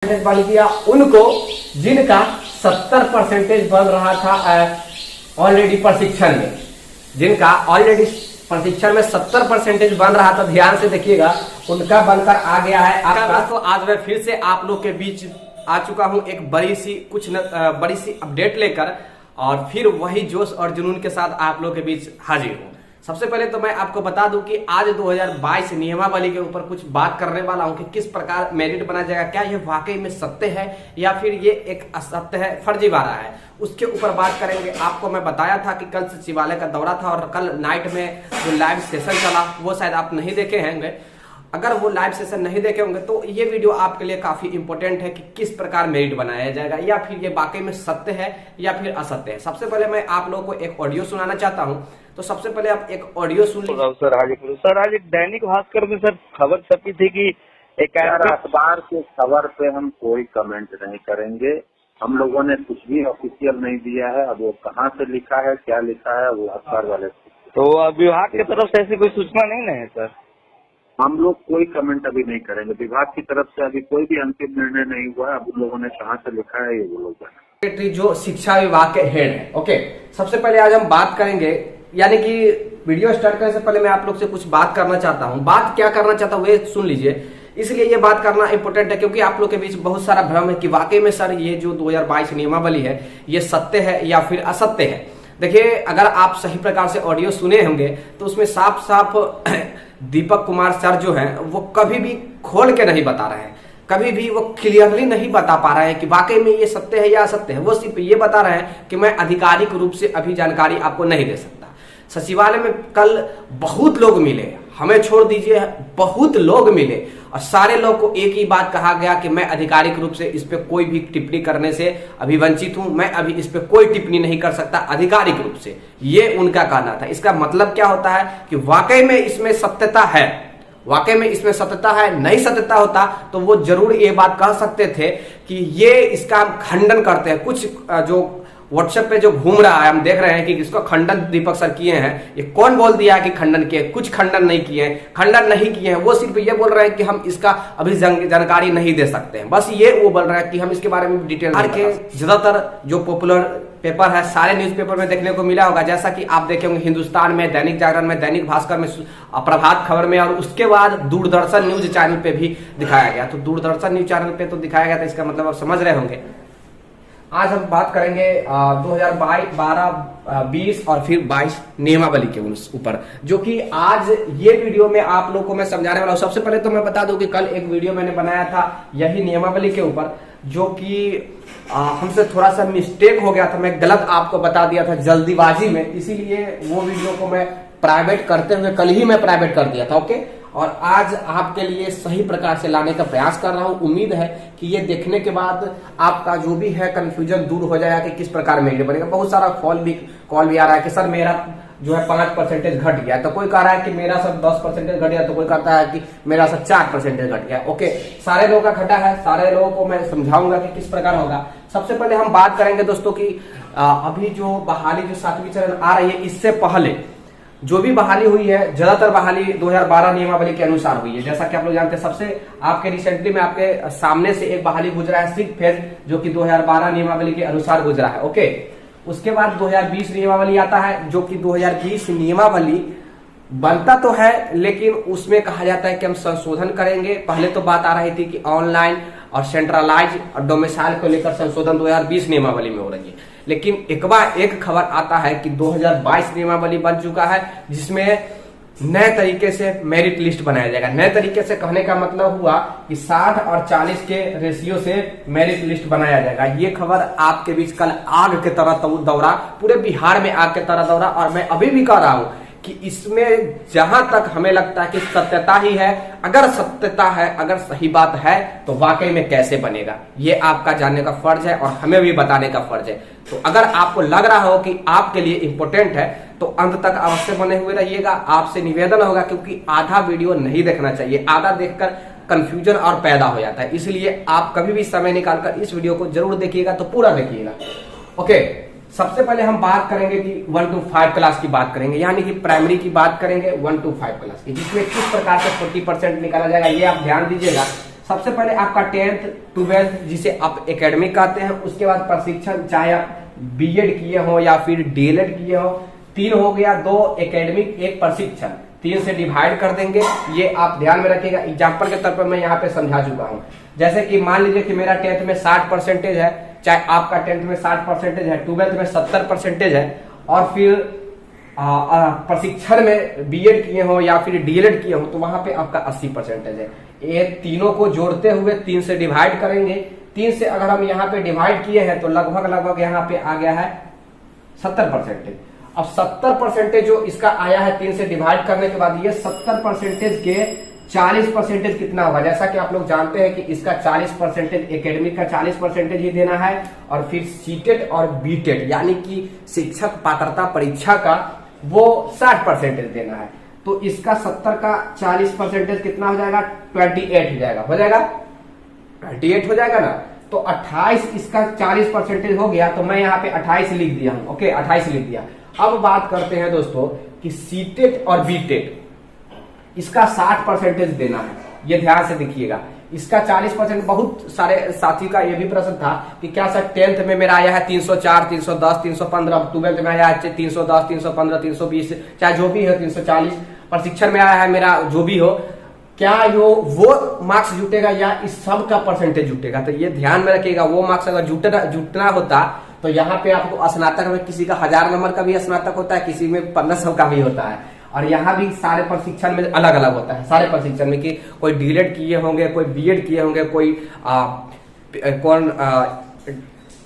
Percentage बन गया उनको जिनका 70% बन रहा था ऑलरेडी प्रशिक्षण में, जिनका ऑलरेडी प्रशिक्षण में 70% बन रहा था, ध्यान से देखिएगा, उनका बनकर आ गया है आपका। तो आज मैं फिर से आप लोग के बीच आ चुका हूं एक बड़ी सी अपडेट लेकर, और फिर वही जोश और जुनून के साथ आप लोग के बीच हाजिर हूं। सबसे पहले तो मैं आपको बता दूं कि आज 2022 नियमावली के ऊपर कुछ बात करने वाला हूं कि किस प्रकार मेरिट बना जाएगा, क्या ये वाकई में सत्य है या फिर ये एक असत्य है, फर्जीवाड़ा है, उसके ऊपर बात करेंगे। आपको मैं बताया था कि कल सचिवालय का दौरा था और कल नाइट में जो लाइव सेशन चला वो शायद आप नहीं देखे होंगे। अगर वो लाइव सेशन नहीं देखे होंगे तो ये वीडियो आपके लिए काफी इंपॉर्टेंट है कि किस प्रकार मेरिट बनाया जाएगा, या फिर ये वाकई में सत्य है या फिर असत्य है। सबसे पहले मैं आप लोगों को एक ऑडियो सुनाना चाहता हूं, तो सबसे पहले आप एक ऑडियो सुन लीजिए। सर आज एक दैनिक भास्कर में सर खबर छपी थी कि एक अखबार के खबर पे हम कोई कमेंट नहीं करेंगे। हम लोगों ने कुछ भी ऑफिशियल नहीं दिया है। अब वो कहाँ से लिखा है, क्या लिखा है, वो अखबार वाले। तो विभाग की तरफ से ऐसी कोई सूचना नहीं ना है सर? हम लोग कोई कमेंट अभी नहीं करेंगे। विभाग की तरफ से अभी कोई भी अंतिम निर्णय नहीं हुआ है। अब उन लोगों ने कहाँ से लिखा है ये वो लोग सेक्रेटरी जो शिक्षा विभाग के हेड है। ओके, सबसे पहले आज हम बात करेंगे, यानी कि वीडियो स्टार्ट करने से पहले मैं आप लोग से कुछ बात करना चाहता हूँ। बात क्या करना चाहता हूँ वे सुन लीजिए, इसलिए ये बात करना इंपॉर्टेंट है क्योंकि आप लोग के बीच बहुत सारा भ्रम है कि वाकई में सर ये जो 2022 नियमावली है ये सत्य है या फिर असत्य है। देखिए, अगर आप सही प्रकार से ऑडियो सुने होंगे तो उसमें साफ साफ दीपक कुमार सर जो हैं वो कभी भी खोल के नहीं बता रहे हैं, कभी भी वो क्लियरली नहीं बता पा रहे हैं कि वाकई में ये सत्य है या असत्य है। वो सिर्फ ये बता रहे हैं कि मैं आधिकारिक रूप से अभी जानकारी आपको नहीं दे सकता। सचिवालय में कल बहुत लोग मिले, हमें छोड़ दीजिए, बहुत लोग मिले और सारे लोग को एक ही बात कहा गया कि मैं आधिकारिक रूप से इस पे कोई भी टिप्पणी करने से अभी वंचित हूं, मैं अभी इस पे कोई टिप्पणी नहीं कर सकता आधिकारिक रूप से, ये उनका कहना था। इसका मतलब क्या होता है कि वाकई में इसमें सत्यता है, वाकई में इसमें सत्यता है। नहीं सत्यता होता तो वो जरूर ये बात कह सकते थे कि ये इसका खंडन करते हैं। कुछ जो व्हाट्सएप पे जो घूम रहा है हम देख रहे हैं कि इसको खंडन दीपक सर किए हैं। ये कौन बोल दिया है कि खंडन किए? कुछ खंडन नहीं किए हैं, खंडन नहीं किए हैं। वो सिर्फ ये बोल रहे हैं कि हम इसका अभी जानकारी नहीं दे सकते हैं, बस ये वो बोल रहे हैं कि हम इसके बारे में डिटेल के। ज्यादातर जो पॉपुलर पेपर है सारे न्यूज़पेपर में देखने को मिला होगा, जैसा कि आप देखे होंगे हिंदुस्तान में, दैनिक जागरण में, दैनिक भास्कर में, प्रभात खबर में, और उसके बाद दूरदर्शन न्यूज चैनल पे भी दिखाया गया। तो दूरदर्शन न्यूज चैनल पे तो दिखाया गया था, इसका मतलब आप समझ रहे होंगे। आज हम बात करेंगे 2012, 20 और फिर 22 नियमावली के ऊपर, जो कि आज ये वीडियो में आप लोगों को मैं समझाने वाला हूँ। सबसे पहले तो मैं बता दूं कि कल एक वीडियो मैंने बनाया था यही नियमावली के ऊपर, जो कि हमसे थोड़ा सा मिस्टेक हो गया था, मैं गलत आपको बता दिया था जल्दीबाजी में, इसीलिए वो वीडियो को मैं प्राइवेट करते हुए कल ही मैं प्राइवेट कर दिया था। ओके, और आज आपके लिए सही प्रकार से लाने का प्रयास कर रहा हूं। उम्मीद है कि ये देखने के बाद आपका जो भी है कंफ्यूजन दूर हो जाएगा कि किस प्रकार मेरिट बनेगा। बहुत सारा कॉल भी आ रहा है कि सर मेरा जो है 5% घट गया, तो कोई कह रहा है कि मेरा सर 10% घट गया, तो कोई कहता है कि मेरा सर 4% घट गया। ओके, सारे लोगों का घटा है, सारे लोगों को मैं समझाऊंगा कि किस प्रकार होगा। सबसे पहले हम बात करेंगे दोस्तों की अभी जो बहाली जो 7वीं चरण आ रही है, इससे पहले जो भी बहाली हुई है, ज्यादातर बहाली 2012 नियमावली के अनुसार हुई है। जैसा कि आप लोग जानते हैं, सबसे आपके रिसेंटली में आपके सामने से एक बहाली गुजरा है सिख फेज, जो कि 2012 नियमावली के अनुसार गुजरा है। ओके, उसके बाद 2020 नियमावली आता है, जो कि 2020 नियमावली बनता तो है लेकिन उसमें कहा जाता है कि हम संशोधन करेंगे। पहले तो बात आ रही थी कि ऑनलाइन और सेंट्रलाइज और डोमिसाइल को लेकर संशोधन 2020 नियमावली में हो रही है, लेकिन एक खबर आता है कि 2022 नियमावली बन चुका है, जिसमें नए तरीके से मेरिट लिस्ट बनाया जाएगा। नए तरीके से कहने का मतलब हुआ कि 60 और 40 के रेशियो से मेरिट लिस्ट बनाया जाएगा। ये खबर आपके बीच कल आग के तरह दौड़ा, पूरे बिहार में आग के तरह दौड़ा, और मैं अभी भी कह रहा हूं कि इसमें जहां तक हमें लगता है कि सत्यता ही है। अगर सत्यता है, अगर सही बात है, तो वाकई में कैसे बनेगा ये आपका जानने का फर्ज है और हमें भी बताने का फर्ज है। तो अगर आपको लग रहा हो कि आपके लिए इंपॉर्टेंट है तो अंत तक अवश्य बने हुए रहिएगा। आपसे निवेदन होगा, क्योंकि आधा वीडियो नहीं देखना चाहिए, आधा देखकर कंफ्यूजन और पैदा हो जाता है। इसलिए आप कभी भी समय निकालकर इस वीडियो को जरूर देखिएगा, तो पूरा देखिएगा। ओके, सबसे पहले हम बात करेंगे कि 1 to 5 क्लास की बात करेंगे, यानी कि प्राइमरी की बात करेंगे 1 to 5 क्लास की, जिसमें किस प्रकार से 40% निकाला जाएगा, ये आप ध्यान दीजिएगा। सबसे पहले आपका 10th 12th जिसे आप एकेडमिक कहते हैं, उसके बाद प्रशिक्षण, चाहे आप बीएड किए हो या फिर डीएलएड किए हो, 3 हो गया, 2 एकेडमिक 1 प्रशिक्षण, 3 से डिवाइड कर देंगे। ये आप ध्यान में रखिएगा। एग्जाम्पल के तौर पर मैं यहाँ पे समझा चुका हूँ। जैसे कि मान लीजिए कि मेरा 10th में 60% है, चाहे आपका 10th में 60% है, 12th में 70% है, और फिर प्रशिक्षण में बीएड किए हो या फिर डीएलएड किए हो तो वहां पे आपका 80% है। ये तीनों को जोड़ते हुए 3 से डिवाइड करेंगे। 3 से अगर हम यहाँ पे डिवाइड किए हैं तो लगभग यहाँ पे आ गया है 70%। अब 70% जो इसका आया है 3 से डिवाइड करने के बाद, ये 70% के 40% कितना होगा? जैसा कि आप लोग जानते हैं कि इसका 40% एकेडमिक का 40% ही देना है, और फिर सीटेट और बीटेट यानी कि शिक्षक पात्रता परीक्षा का वो 60% देना है। तो इसका 70 का 40% कितना हो जाएगा? 28 हो जाएगा। हो जाएगा 28 हो जाएगा ना। तो 28 इसका 40% हो गया, तो मैं यहाँ पे 28 लिख दिया हूं। ओके, 28 लिख दिया। अब बात करते हैं दोस्तों कि सीटेट और बीटेट, इसका 60% देना है। ये ध्यान से देखिएगा। इसका 40%, बहुत सारे साथी का ये भी प्रश्न था कि क्या सर 10th में मेरा आया है 304, 310, 315, 12th में आया है 310, 315, 320, चाहे जो भी हो 340, प्रशिक्षण में आया है मेरा जो भी हो, क्या वो मार्क्स जुटेगा या इस सब का परसेंटेज जुटेगा? तो ये ध्यान में रखिएगा। वो मार्क्स अगर जुटना होता तो यहाँ पे आपको स्नातक में किसी का 1000 नंबर का भी स्नातक होता है, किसी में 1500 का भी होता है, और यहाँ भी सारे प्रशिक्षण में अलग अलग होता है। सारे प्रशिक्षण में कि कोई डीएलएड किए होंगे, कोई बीएड किए होंगे, कोई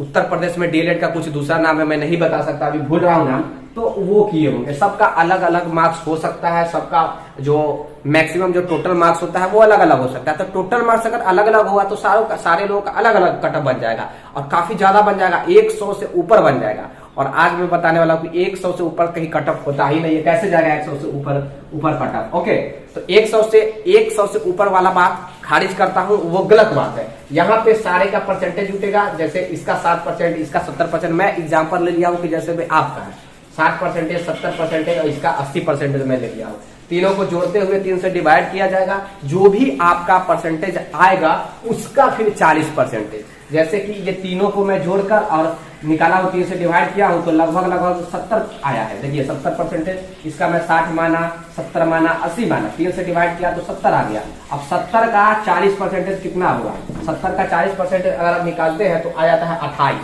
उत्तर प्रदेश में डीएलएड का कुछ दूसरा नाम है, मैं नहीं बता सकता, अभी भूल रहा हूँ नाम, तो वो किए होंगे। सबका अलग अलग मार्क्स हो सकता है, सबका जो मैक्सिमम जो टोटल मार्क्स होता है वो अलग अलग हो सकता है। तो टोटल मार्क्स अगर अलग अलग हुआ तो सारे लोगों का अलग अलग कटअप बन जाएगा, और काफी ज्यादा बन जाएगा, 100 से ऊपर बन जाएगा। और आज मैं बताने वाला हूँ कि 100 से ऊपर कहीं कटअप होता ही नहीं है। कैसे जाएगा 100 से ऊपर कटअप? ओके, तो 100 से ऊपर वाला बात खारिज करता हूँ, वो गलत बात है। यहाँ पे सारे का परसेंटेज जुटेगा। जैसे इसका 60%, इसका 70%, मैं एग्जाम्पल ले लिया हूँ कि जैसे भी आपका है 60%, 70% और इसका 80% मैं ले लिया हूँ। तीनों को जोड़ते हुए 3 से डिवाइड किया जाएगा। जो भी आपका परसेंटेज आएगा उसका फिर 40%। जैसे कि ये तीनों को मैं जोड़कर और निकाला हूँ, 3 से डिवाइड किया हूँ, तो लगभग 70 आया है। देखिए 70%, इसका मैं 60 माना, 70 माना, 80 माना, 3 से डिवाइड किया तो 70 आ गया। अब 70 का 40% कितना होगा? 70 का 40% अगर आप निकालते हैं तो आ जाता है 28।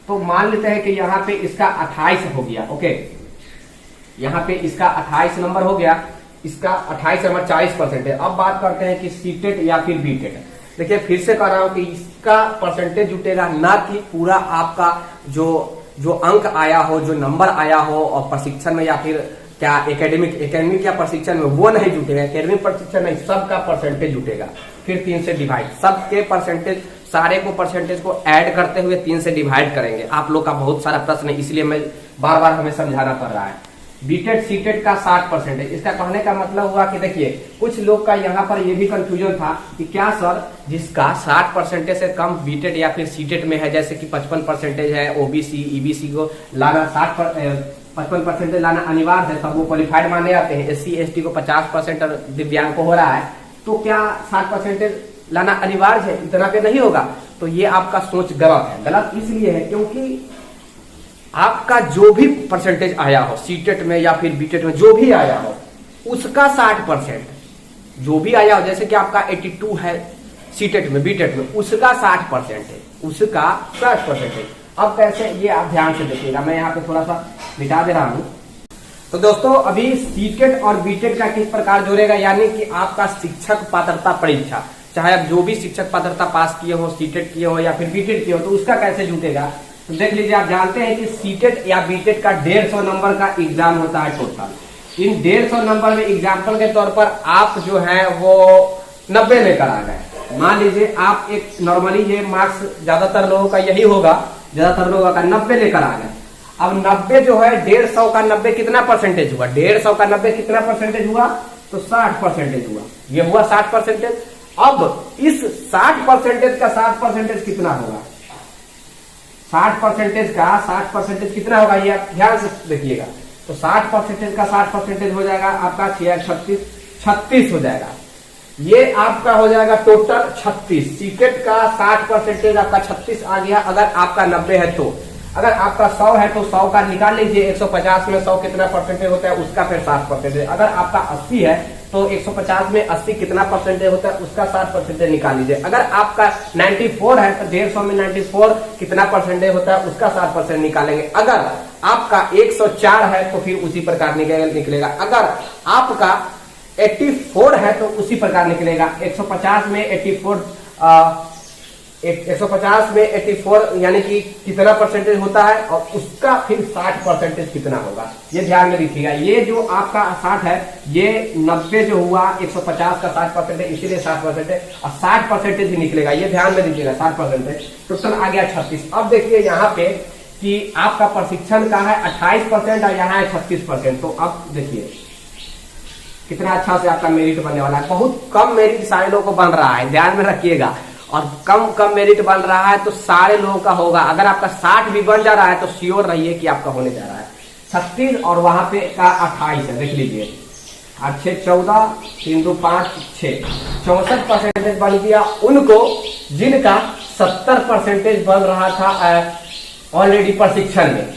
तो मान लेते हैं कि यहाँ पे इसका 28 हो गया। ओके, यहाँ पे इसका 28 नंबर हो गया, इसका 28 नंबर 40% है। अब बात करते हैं कि सीटेट या फिर बीटेट। देखिए फिर से कह रहा हूं कि इसका परसेंटेज जुटेगा, ना कि पूरा आपका जो अंक आया हो, जो नंबर आया हो, और प्रशिक्षण में या फिर क्या एकेडमिक या प्रशिक्षण में वो नहीं जुटेगा। एकेडमिक प्रशिक्षण नहीं, सबका परसेंटेज जुटेगा। फिर 3 से डिवाइड, सबके परसेंटेज, सारे को परसेंटेज को ऐड करते हुए 3 से डिवाइड करेंगे। आप लोग का बहुत सारा प्रश्न है, इसलिए मैं बार बार हमें समझाना पड़ रहा है। बीटेट सीटेट का 60% है। इसका कहने का मतलब हुआ कि देखिए कुछ लोग का यहाँ पर ये भी कंफ्यूजन था कि क्या सर जिसका 60% से कम बीटेट या फिर सीटेट में है, जैसे कि 55% है, ओबीसी ईबीसी को लाना 55% लाना अनिवार्य है, तब वो क्वालिफाइड माने जाते हैं। एससी एसटी को 50% और दिव्यांग को हो रहा है, तो क्या 60% लाना अनिवार्य है? इतना पे नहीं होगा। तो ये आपका सोच गलत है। गलत इसलिए है क्योंकि आपका जो भी परसेंटेज आया हो सीटेट में या फिर बीटेट में, जो भी आया हो उसका 60%, जो भी आया हो, जैसे कि आपका 82 है सीटेट में, बीटेट में, उसका 60% है, उसका 60% है। अब कैसे, ये आप ध्यान से देखिएगा, मैं यहाँ पे थोड़ा सा मिटा दे रहा हूं। तो दोस्तों अभी सीटेट और बीटेट का किस प्रकार जोड़ेगा, यानी कि आपका शिक्षक पात्रता परीक्षा, चाहे आप जो भी शिक्षक पात्रता पास किए हो, सीटेट किए हो या फिर बीटेट किए हो, तो उसका कैसे जुटेगा? तो देख लीजिए, आप जानते हैं कि सीटेट या बीटेट का 150 नंबर का एग्जाम होता है टोटल। इन 150 नंबर में एग्जाम्पल के तौर पर आप जो है वो 90 लेकर आ गए। मान लीजिए आप एक नॉर्मली ये मार्क्स ज्यादातर लोगों का यही होगा, ज्यादातर लोगों का 90 लेकर आ गए। अब 90 जो है 150 का 90 कितना परसेंटेज हुआ? 150 का 90 कितना परसेंटेज हुआ? तो 60% हुआ। ये हुआ 60%। अब इस 60% का 60% कितना होगा? 60% का 60% कितना होगा, ये आप ध्यान से देखिएगा। तो 60% का 60% हो जाएगा आपका 36 हो जाएगा। ये आपका हो जाएगा टोटल 36। सीटेट का 60% आपका 36 आ गया। अगर आपका 90 है तो, अगर आपका 100 है तो 100 का निकाल लीजिए। 150 में 100 कितना परसेंटेज होता है उसका फिर 60%। अगर आपका 80 है तो 150 में 80 कितना परसेंटेज होता है उसका 60% निकाल लीजिए। अगर आपका 94 है तो 150 में 94 कितना परसेंटेज होता है उसका 60% निकालेंगे। अगर आपका 104 है तो फिर उसी प्रकार निकलेगा। अगर आपका 84 है तो उसी प्रकार निकलेगा। 150 में 84 यानी कि कितना परसेंटेज होता है और उसका फिर 60% कितना होगा, ये ध्यान में रखिएगा। ये जो आपका 60 है, ये 90 जो हुआ 150 का 60%, इसीलिए 60% और 60% ही निकलेगा, ये ध्यान में दीजिएगा। 60% टोटल आ गया 36। अब देखिए यहाँ पे कि आपका प्रशिक्षण का है 28% और यहाँ है 36%। तो अब देखिए कितना अच्छा से आपका मेरिट बनने वाला है। बहुत कम मेरिट सारे लोगों को बन रहा है, ध्यान में रखिएगा। और कम मेरिट बन रहा है तो सारे लोगों का होगा। अगर आपका 60 भी बन जा रहा है तो श्योर रहिए कि आपका होने जा रहा है 36 और वहां पे का 28 है। देख लीजिए 8 6 14 3 2 5 6 64% बन गया उनको जिनका 70% बन रहा था ऑलरेडी प्रशिक्षण में।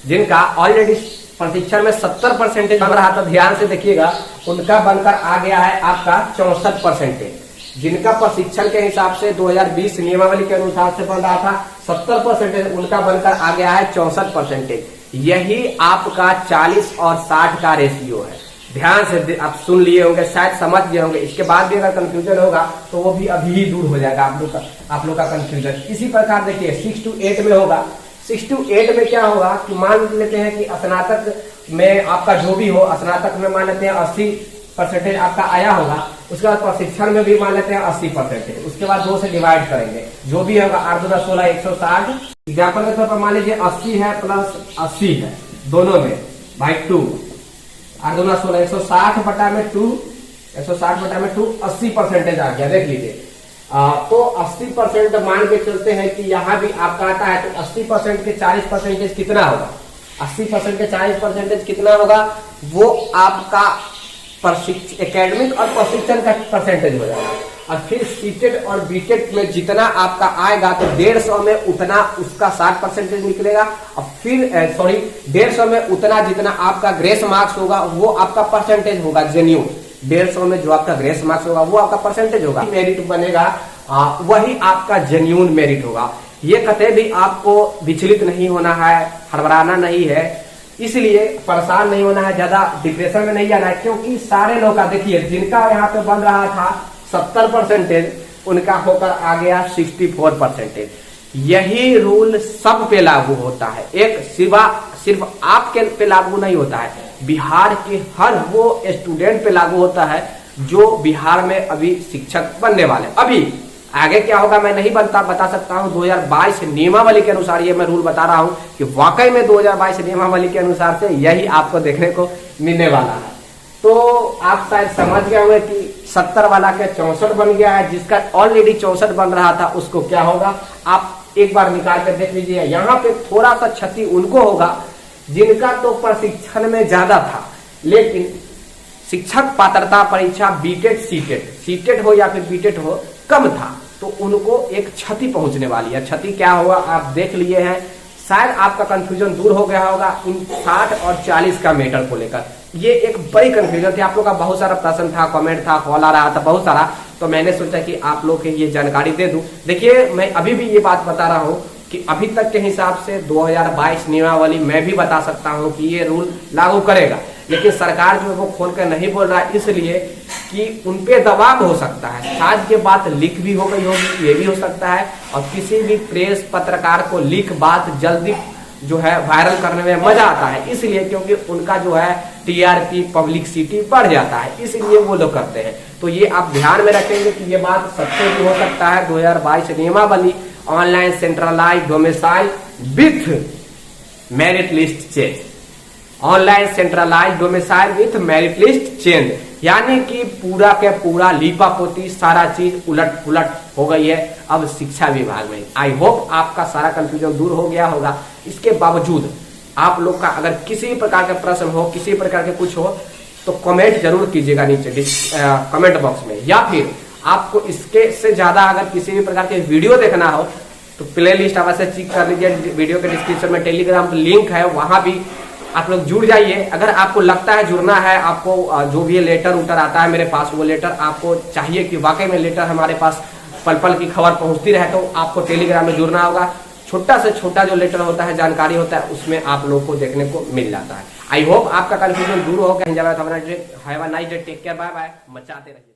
जिनका ऑलरेडी प्रशिक्षण में 70% बन रहा था, ध्यान से देखिएगा, उनका बनकर आ गया है आपका 64%। जिनका प्रशिक्षण के हिसाब से 2020 नियमावली के अनुसार से बन रहा था 70%, उनका बनकर आ गया है 64%। यही आपका 40 और 60 का रेशियो है। ध्यान से आप सुन लिए होंगे, शायद समझ गए होंगे। इसके बाद भी अगर कंफ्यूजन होगा तो वो भी अभी ही दूर हो जाएगा आप लोग का कंफ्यूजन। इसी प्रकार देखिए 6 to 8 में होगा। 6 to 8 में क्या होगा कि मान लेते हैं कि स्नातक में आपका जो भी हो, स्नातक में मान लेते हैं 80% आपका आया होगा। उसके बाद प्रशिक्षण में भी मान लेते हैं 80%। उसके बाद 2 से डिवाइड करेंगे, जो भी होगा 8 2 16 160। एग्जाम्पल के तौर पर मान लीजिए 80 है प्लस 80 है, दोनों में बाई 2। 8 2 16 160 बटा में 2, 160 बटा में 2 80% आ गया। देख लीजिए तो 80% मान के चलते हैं कि यहाँ भी आपका आता है तो 80% के 40% कितना होगा? 80% के 40% कितना होगा? वो आपका एकेडमिक और प्रशिक्षण का परसेंटेज हो जाएगा। और फिर सीटेट और बीटेट में जितना आपका आएगा तो 150 में उतना उसका 60% निकलेगा। और फिर 150 में उतना जितना आपका ग्रेस मार्क्स होगा वो आपका परसेंटेज होगा जेन्यून। 150 में जो आपका ग्रेस मार्क्स होगा वो आपका परसेंटेज होगा, मेरिट बनेगा, वही आपका जेन्यून मेरिट होगा। ये कतई भी आपको विचलित नहीं होना है, हड़बड़ाना नहीं है, इसलिए परेशान नहीं होना है, ज्यादा डिप्रेशन में नहीं जाना है। क्योंकि सारे लोग का देखिए जिनका यहाँ पे बन रहा था 70%, उनका होकर आ गया 64%। यही रूल सब पे लागू होता है, एक सिर्फ आपके पे लागू नहीं होता है, बिहार के हर वो स्टूडेंट पे लागू होता है जो बिहार में अभी शिक्षक बनने वाले। अभी आगे क्या होगा मैं नहीं बता सकता हूँ। 2022 नियमावली के अनुसार ये मैं रूल बता रहा हूँ कि वाकई में 2022 नियमावली के अनुसार से यही आपको देखने को मिलने वाला है। तो आप शायद समझ गए होंगे कि 70 वाला के 64 बन गया है, जिसका ऑलरेडी 64 बन रहा था उसको क्या होगा आप एक बार निकाल कर देख लीजिए। यहाँ पे थोड़ा सा क्षति उनको होगा जिनका तो प्रशिक्षण में ज्यादा था, लेकिन शिक्षक पात्रता परीक्षा बीटेट सीटेट हो या फिर बीटेट हो कम था, तो उनको एक क्षति पहुंचने वाली है। क्षति क्या होगा आप देख लिए हैं, शायद आपका कंफ्यूजन दूर हो गया होगा इन 60 और 40 का मैटर को लेकर। ये एक बड़ी कंफ्यूजन थी, आप लोग का बहुत सारा प्रश्न था, कमेंट था, कॉल आ रहा था बहुत सारा, तो मैंने सोचा कि आप लोग को ये जानकारी दे दूं। देखिए मैं अभी भी ये बात बता रहा हूँ कि अभी तक के हिसाब से 2022 नियमावली मैं भी बता सकता हूँ कि ये रूल लागू करेगा, लेकिन सरकार जो है वो खोल कर नहीं बोल रहा है, इसलिए कि उनपे दबाव हो सकता है। शायद ये बात लीक भी हो गई होगी, ये भी हो सकता है, और किसी भी प्रेस पत्रकार को लीक बात जल्दी जो है वायरल करने में मजा आता है, इसलिए क्योंकि उनका जो है टीआरपी पब्लिसिटी बढ़ जाता है, इसलिए वो लोग करते हैं। तो ये आप ध्यान में रखेंगे कि ये बात सत्य भी हो सकता है। 2022 नियमावली online centralise domicile with merit list change, online centralise domicile with merit list change, यानी कि पूरा के पूरा लीपा पोती सारा चीज उलट पुलट हो गई है अब शिक्षा विभाग में। आई होप आपका सारा कंफ्यूजन दूर हो गया होगा। इसके बावजूद आप लोग का अगर किसी प्रकार का प्रश्न हो, किसी प्रकार के कुछ हो, तो कमेंट जरूर कीजिएगा नीचे कमेंट बॉक्स में। या फिर आपको इसके से ज्यादा अगर किसी भी प्रकार के वीडियो देखना हो तो प्ले लिस्ट अवश्य चेक कर लीजिए, वीडियो के डिस्क्रिप्शन में टेलीग्राम लिंक है, वहां भी आप लोग जुड़ जाइए। अगर आपको लगता है जुड़ना है, आपको जो भी लेटर उटर आता है मेरे पास, वो लेटर आपको चाहिए कि वाकई में लेटर हमारे पास पल पल की खबर पहुंचती रहे, तो आपको टेलीग्राम में जुड़ना होगा। छोटा से छोटा जो लेटर होता है, जानकारी होता है, उसमें आप लोग को देखने को मिल जाता है। आई होप आपका कंफ्यूजन दूर हो गया। Have a nice day, take care, bye bye, मचाते रहिए।